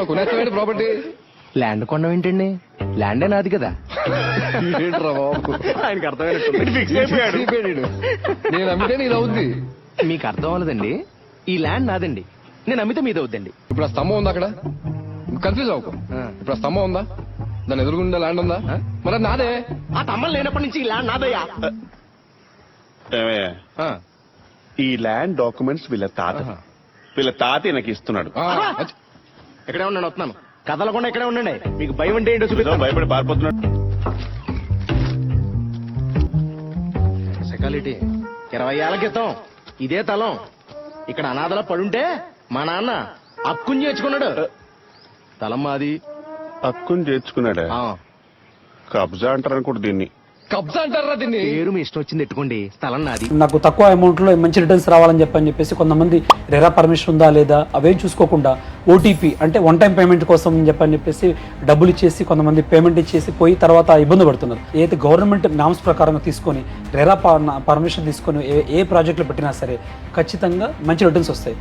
కొనేస్తావేంటి property? Land కొనడం ఏంటండి? ల్యాండే నాది కదా. ఏంట్రా బాబు, ఆయనకి అర్థమైనట్టు ఫిక్స్ అయిపోయాడు. నేను అమ్మితే నీది అవుద్ది. మీకు అర్థం అవ్వలేదండి. ఈ ల్యాండ్ నాదండి, నేను అమ్మితే మీద అవుద్దండి. ఇప్పుడు ఆ స్తంభం ఉందా అక్కడ? కన్ఫ్యూజ్ అవ్వకు. ఇప్పుడు ఆ స్తంభం ఉందా, దాని ఎదురుగుండా ల్యాండ్ ఉందా? మరి అది నాదే. ఆ తమ్మలు లేనప్పటి నుంచి ఈ ల్యాండ్ నాదయ్యా. ఈ ల్యాండ్ డాక్యుమెంట్స్ వీళ్ళ తాత నాకు ఇస్తున్నాడు. ఎక్కడే ఉన్నాను, వస్తున్నాను. కదలకుండా ఇక్కడే ఉండండి. మీకు భయం అంటే ఏంటో చూపిస్తాను. భయపడి పారిపోతున్నాడు. సెకాలిటీ 20 ఏళ్ల క్రితం ఇదే తలం ఇక్కడ అనాథలా పడుంటే మా నాన్న అక్కుని చేర్చుకున్నాడు. తలం మాది. హక్కుని చేర్చుకున్నాడా? కబ్జా అంటారని కూడా దీన్ని. కబ్జా అంటారా దీన్ని? పేరు మీ ఇష్టం వచ్చింది ఎట్టుకోండి, స్థలం నాది. నాకు తక్కువ అమౌంట్ లో మంచి రిటర్న్స్ రావాలని చెప్పేసి కొంతమంది రెరా పర్మిషన్ ఉందా లేదా అవేం చూసుకోకుండా ఓటీపీ అంటే వన్ టైం పేమెంట్ కోసం చెప్పేసి డబ్బులు ఇచ్చేసి కొంతమంది పేమెంట్ ఇచ్చేసి పోయి తర్వాత ఇబ్బంది పడుతున్నారు. ఏదైతే గవర్నమెంట్ నామ్స్ ప్రకారంగా తీసుకొని రెరా పర్మిషన్ తీసుకొని ఏ ప్రాజెక్టులు పెట్టినా సరే ఖచ్చితంగా మంచి రిటర్న్స్ వస్తాయి.